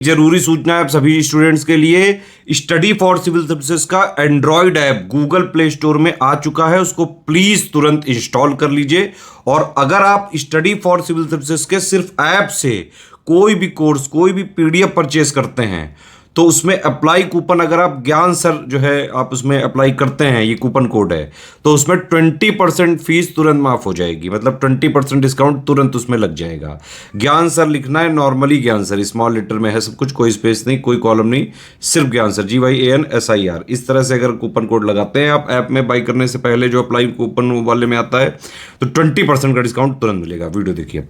जरूरी सूचना है आप सभी स्टूडेंट्स के लिए। स्टडी फॉर सिविल सर्विसेज का Android app Google play store में आ चुका है, उसको प्लीज तुरंत इंस्टॉल कर लीजिए। और अगर आप स्टडी फॉर सिविल सर्विसेज के सिर्फ ऐप से कोई भी कोर्स, कोई भी पीडीएफ परचेस करते हैं तो उसमें अप्लाई कूपन, अगर आप ज्ञान सर जो है आप उसमें अप्लाई करते हैं, ये कूपन कोड है, तो उसमें 20% फीस तुरंत माफ हो जाएगी। मतलब 20% डिस्काउंट तुरंत उसमें लग जाएगा। ज्ञान सर लिखना है, नॉर्मली ज्ञान सर, स्मॉल लेटर में है सब कुछ, कोई स्पेस नहीं, कोई कॉलम नहीं, सिर्फ ज्ञान सर, GYANSIR। इस तरह से अगर कूपन कोड लगाते हैं आप ऐप में बाई करने से पहले, जो अप्लाई कूपन वाले में आता है, तो 20% का डिस्काउंट तुरंत मिलेगा। वीडियो देखिए।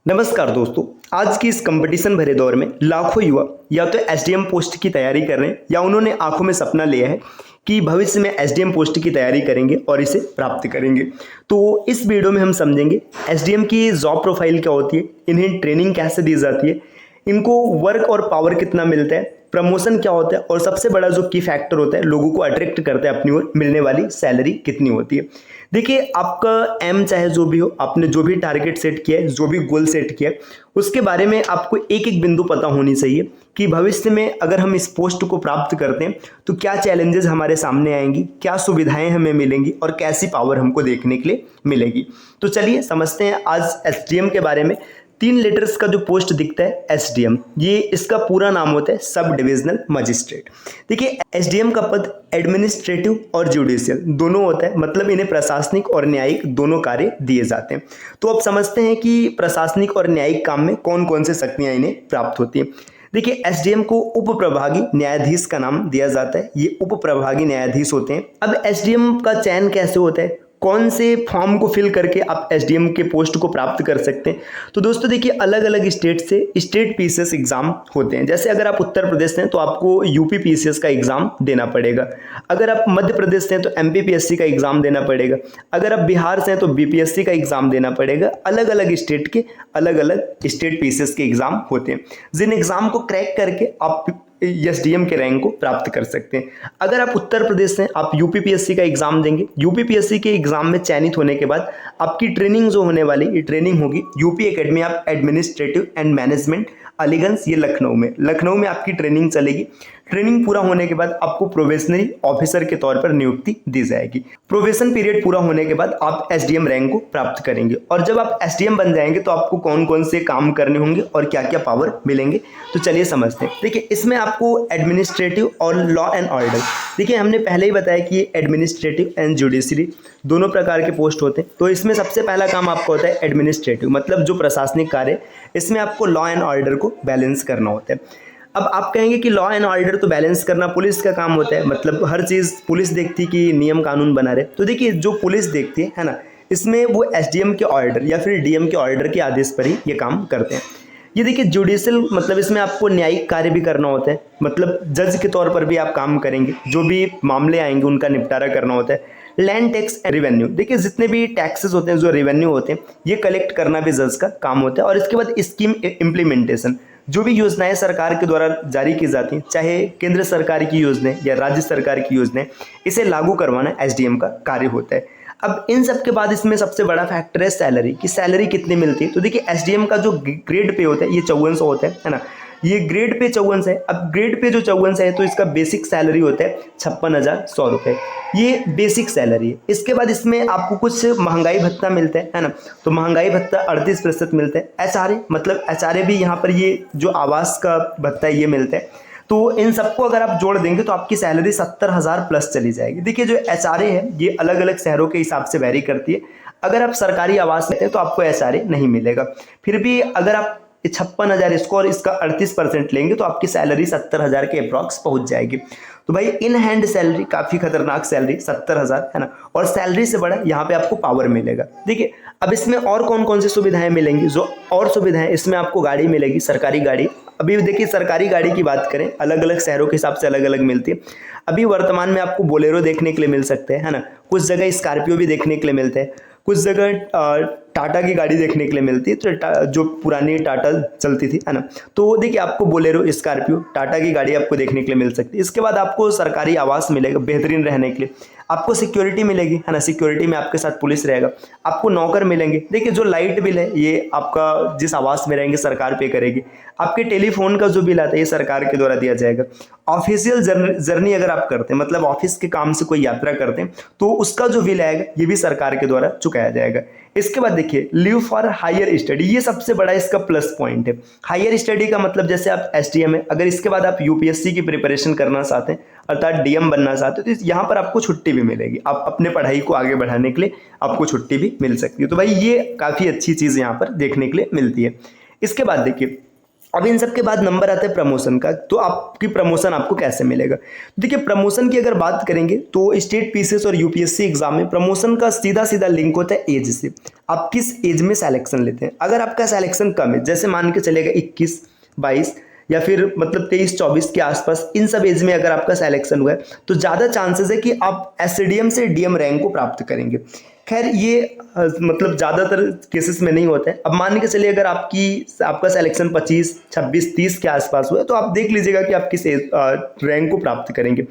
नमस्कार दोस्तों, आज की इस कंपटीशन भरे दौर में लाखों युवा या तो एसडीएम पोस्ट की तैयारी कर रहे हैं या उन्होंने आंखों में सपना लिया है कि भविष्य में एसडीएम पोस्ट की तैयारी करेंगे और इसे प्राप्त करेंगे। तो इस वीडियो में हम समझेंगे एसडीएम की जॉब प्रोफाइल क्या होती है, इन्हें ट्रेनिंग कैसे दी जाती है, इनको वर्क और पावर कितना मिलता है, प्रमोशन क्या होता है, और सबसे बड़ा जो की फैक्टर होता है लोगों को अट्रैक्ट करता है अपनी ओर, मिलने वाली सैलरी कितनी होती है। देखिए, आपका एम चाहे जो भी हो, आपने जो भी टारगेट सेट किया है, जो भी गोल सेट किया है, उसके बारे में आपको एक एक बिंदु पता होनी चाहिए कि भविष्य में अगर हम इस पोस्ट को प्राप्त करते हैं तो क्या चैलेंजेस हमारे सामने आएंगी, क्या सुविधाएं हमें मिलेंगी और कैसी पावर हमको देखने के लिए मिलेगी। तो चलिए समझते हैं आज एसडीएम के बारे में। 3 लेटर्स का जो पोस्ट दिखता है एसडीएम, ये इसका पूरा नाम होता है सब डिविजनल मजिस्ट्रेट। देखिए, एसडीएम का पद एडमिनिस्ट्रेटिव और जुडिशियल दोनों होता है, मतलब इन्हें प्रशासनिक और न्यायिक दोनों कार्य दिए जाते हैं। तो अब समझते हैं कि प्रशासनिक और न्यायिक काम में कौन कौन से शक्तियां इन्हें प्राप्त होती हैं। देखिए, एसडीएम को उप प्रभागी न्यायाधीश का नाम दिया जाता है, ये उप प्रभागी न्यायाधीश होते हैं। अब एसडीएम का चयन कैसे होता है, कौन से फॉर्म को फिल करके आप एसडीएम के पोस्ट को प्राप्त कर सकते हैं। तो दोस्तों देखिए, अलग अलग स्टेट से स्टेट पीसीएस एग्जाम होते हैं। जैसे अगर आप उत्तर प्रदेश से हैं तो आपको यूपी पीसीएस का एग्जाम देना पड़ेगा। अगर आप मध्य प्रदेश से हैं तो एमपीपीएससी का एग्जाम देना पड़ेगा। अगर आप बिहार से हैं तो बीपीएससी का एग्जाम देना पड़ेगा। अलग अलग स्टेट के अलग अलग स्टेट पीसीएस के एग्जाम होते हैं, जिन एग्जाम को क्रैक करके आप एसडीएम के रैंक को प्राप्त कर सकते हैं। अगर आप उत्तर प्रदेश से आप यूपीपीएससी का एग्जाम देंगे। यूपीपीएससी के एग्जाम में चयनित होने के बाद आपकी ट्रेनिंग जो होने वाली, ये ट्रेनिंग होगी UP academy of administrative and management Aliganj, ये लखनऊ में आपकी ट्रेनिंग चलेगी। ट्रेनिंग पूरा होने के बाद आपको प्रोबेशनरी ऑफिसर के तौर पर नियुक्ति दी जाएगी। प्रोबेशन पीरियड पूरा होने के बाद आप एसडीएम रैंक को प्राप्त करेंगे। और जब आप एसडीएम बन जाएंगे तो आपको कौन कौन से काम करने होंगे और क्या क्या पावर मिलेंगे, तो चलिए समझते हैं। देखिए, इसमें आपको एडमिनिस्ट्रेटिव और लॉ एंड ऑर्डर, देखिए हमने पहले ही बताया कि ये एडमिनिस्ट्रेटिव एंड जुडिशरी दोनों प्रकार के पोस्ट होते हैं। तो इसमें सबसे पहला काम आपका होता है एडमिनिस्ट्रेटिव, मतलब जो प्रशासनिक कार्य, इसमें आपको लॉ एंड ऑर्डर को बैलेंस करना होता है। अब आप कहेंगे कि लॉ एंड ऑर्डर तो बैलेंस करना पुलिस का काम होता है, मतलब हर चीज़ पुलिस देखती कि नियम कानून बना रहे। तो देखिए, जो पुलिस देखती है ना, इसमें वो एसडीएम के ऑर्डर या फिर डीएम के ऑर्डर के आदेश पर ही ये काम करते हैं। ये देखिए जुडिशियल, मतलब इसमें आपको न्यायिक कार्य भी करना होता है, मतलब जज के तौर पर भी आप काम करेंगे, जो भी मामले आएंगे उनका निपटारा करना होता है। लैंड टैक्स एंड रेवेन्यू, देखिए जितने भी टैक्सेस होते हैं, जो रेवेन्यू होते हैं, ये कलेक्ट करना भी जज का काम होता है। और इसके बाद स्कीम इम्प्लीमेंटेशन, जो भी योजनाएं सरकार के द्वारा जारी की जाती हैं, चाहे केंद्र सरकार की योजनाएं या राज्य सरकार की योजनाएं, इसे लागू करवाना एसडीएम का कार्य होता है। अब इन सब के बाद इसमें सबसे बड़ा फैक्टर है सैलरी, कि सैलरी कितनी मिलती है। तो देखिए, एसडीएम का जो ग्रेड पे होता है ये 5400 होता है ना, ये ग्रेड पे 5400 है। अब ग्रेड पे जो 5400 है तो इसका बेसिक सैलरी होता है 56,100 रुपये, ये बेसिक सैलरी है। इसके बाद इसमें आपको कुछ महंगाई भत्ता मिलता है ना, तो महंगाई भत्ता 38% मिलता है। एचआरए, मतलब एचआरए भी यहाँ पर, ये जो आवास का भत्ता है ये मिलता है। तो इन सबको अगर आप जोड़ देंगे तो आपकी सैलरी 70,000 प्लस चली जाएगी। देखिए, जो एचआरए है ये अलग अलग शहरों के हिसाब से वैरी करती है। अगर आप सरकारी आवास लेते हैं तो आपको एचआरए नहीं मिलेगा। फिर भी अगर आप 56,000 इसको और इसका 38% लेंगे तो आपकी सैलरी 70,000 के अप्रॉक्स पहुंच जाएगी। तो भाई, इन हैंड सैलरी काफ़ी खतरनाक सैलरी 70,000 है ना। और सैलरी से बड़ा यहाँ पे आपको पावर मिलेगा। देखिए, अब इसमें और कौन कौन सी सुविधाएं मिलेंगी, जो और सुविधाएं, इसमें आपको गाड़ी मिलेगी, सरकारी गाड़ी। अभी देखिए, सरकारी गाड़ी की बात करें, अलग अलग शहरों के हिसाब से अलग अलग मिलती है। अभी वर्तमान में आपको बोलेरो देखने के लिए मिल सकते हैं, है ना। कुछ जगह स्कॉर्पियो भी देखने के लिए मिलते हैं, कुछ जगह टाटा की गाड़ी देखने के लिए मिलती है, तो जो पुरानी टाटा चलती थी, है ना। तो देखिए, आपको बोलेरो, स्कॉर्पियो, टाटा की गाड़ी आपको देखने के लिए मिल सकती है। इसके बाद आपको सरकारी आवास मिलेगा बेहतरीन रहने के लिए। आपको सिक्योरिटी मिलेगी, है ना, सिक्योरिटी में आपके साथ पुलिस रहेगा, आपको नौकर मिलेंगे। देखिए जो लाइट बिल है ये आपका जिस आवास में रहेंगे सरकार पे करेगी। आपके टेलीफोन का जो बिल आता है ये सरकार के द्वारा दिया जाएगा। ऑफिशियल जर्नी अगर आप करते हैं, मतलब ऑफिस के काम से कोई यात्रा करते हैं, तो उसका जो बिल आएगा ये भी सरकार के द्वारा चुकाया जाएगा। इसके बाद देखिए लीव फॉर हायर स्टडी, ये सबसे बड़ा इसका प्लस पॉइंट है। हायर स्टडी का मतलब जैसे आप एसडीएम है, अगर इसके बाद आप यूपीएससी की प्रिपरेशन करना चाहते हैं अर्थात डीएम बनना चाहते हो, तो यहाँ पर आपको छुट्टी भी मिलेगी। आप अपने पढ़ाई को आगे बढ़ाने के लिए आपको छुट्टी भी मिल सकती है। तो भाई ये काफ़ी अच्छी चीज़ यहाँ पर देखने के लिए मिलती है। इसके बाद देखिए अब इन सब के बाद नंबर आता है प्रमोशन का। तो आपकी प्रमोशन आपको कैसे मिलेगा? देखिए प्रमोशन की अगर बात करेंगे तो स्टेट पीसीएस और यूपीएससी एग्जाम में प्रमोशन का सीधा सीधा लिंक होता है एज से। आप किस एज में सिलेक्शन लेते हैं। अगर आपका सिलेक्शन कम है, जैसे मान के चलेगा 21, 22 या फिर मतलब 23, 24 के आसपास, इन सब एज में अगर आपका सिलेक्शन हुआ है तो ज़्यादा चांसेस है कि आप एसडीएम से डीएम रैंक को प्राप्त करेंगे। खैर ये मतलब ज़्यादातर केसेस में नहीं होता है। अब मान के चलिए अगर आपका सिलेक्शन 25, 26, 30 के आसपास हुआ है तो आप देख लीजिएगा कि आप किस रैंक को प्राप्त करेंगे।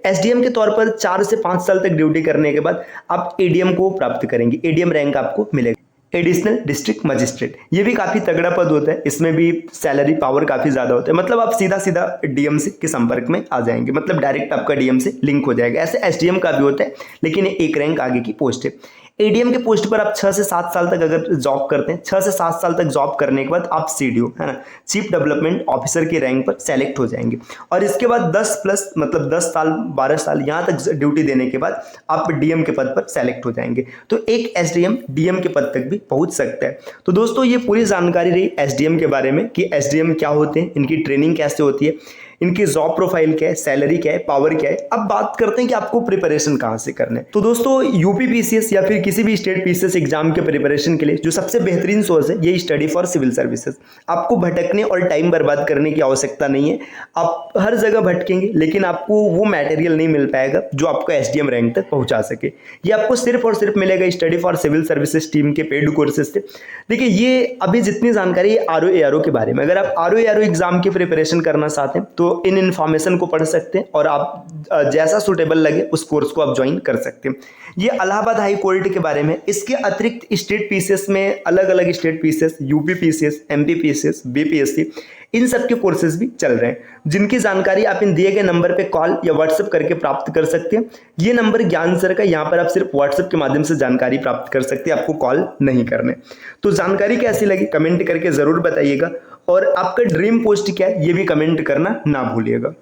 एसडीएम के तौर पर 4 से 5 साल तक ड्यूटी करने के बाद आप एडीएम को प्राप्त करेंगे, एडीएम रैंक आपको मिलेगा, एडिशनल डिस्ट्रिक्ट मजिस्ट्रेट। ये भी काफ़ी तगड़ा पद होता है, इसमें भी सैलरी पावर काफ़ी ज़्यादा होता है। मतलब आप सीधा सीधा डीएम से के संपर्क में आ जाएंगे, मतलब डायरेक्ट आपका डीएम से लिंक हो जाएगा। ऐसे एसडीएम का भी होता है लेकिन एक रैंक आगे की पोस्ट है। एडीएम के पोस्ट पर आप 6 से 7 साल तक अगर जॉब करते हैं, 6 से 7 साल तक जॉब करने के बाद आप सीडीओ, है ना, चीफ डेवलपमेंट ऑफिसर की रैंक पर सेलेक्ट हो जाएंगे। और इसके बाद 10 प्लस मतलब 10 साल 12 साल यहाँ तक ड्यूटी देने के बाद आप डीएम के पद पर सेलेक्ट हो जाएंगे। तो एक एसडीएम डीएम के पद तक भी पहुँच सकता है। तो दोस्तों ये पूरी जानकारी रही एसडीएम के बारे में कि एसडीएम क्या होते हैं, इनकी ट्रेनिंग कैसे होती है, इनकी जॉब प्रोफाइल क्या है, सैलरी क्या है, पावर क्या है। अब बात करते हैं कि आपको प्रिपरेशन कहाँ से करना है। तो दोस्तों यूपी पीसीएस या फिर किसी भी स्टेट पीसीएस एग्जाम के प्रिपरेशन के लिए जो सबसे बेहतरीन सोर्स है ये स्टडी फॉर सिविल सर्विसेज। आपको भटकने और टाइम बर्बाद करने की आवश्यकता नहीं है। आप हर जगह भटकेंगे लेकिन आपको वो मटेरियल नहीं मिल पाएगा जो आपको एसडीएम रैंक तक पहुंचा सके। ये आपको सिर्फ और सिर्फ मिलेगा study for civil services team के पेड कोर्सेज से। देखिए ये अभी जितनी जानकारी है आरओ एआरओ के बारे में, अगर आप आरओ एआरओ एग्जाम की प्रिपरेशन करना चाहते हैं तो इन इन्फॉर्मेशन को पढ़ सकते हैं और आप जैसा सुटेबल लगे उस कोर्स को आप ज्वाइन कर सकते हैं। ये इलाहाबाद हाई कोर्ट के बारे में। इसके अतिरिक्त स्टेट पीसीएस में अलग अलग state PCS, UP PCS, MP PCS, BPSC, इन सब के कोर्सेज भी चल रहे हैं जिनकी जानकारी आप इन दिए गए नंबर पे कॉल या व्हाट्सएप करके प्राप्त कर सकते हैं। ये नंबर ज्ञान सर का, यहाँ पर आप सिर्फ व्हाट्सएप के माध्यम से जानकारी प्राप्त कर सकते हैं, आपको कॉल नहीं करने। तो जानकारी कैसी लगी कमेंट करके ज़रूर बताइएगा और आपका ड्रीम पोस्ट क्या है ये भी कमेंट करना ना भूलिएगा।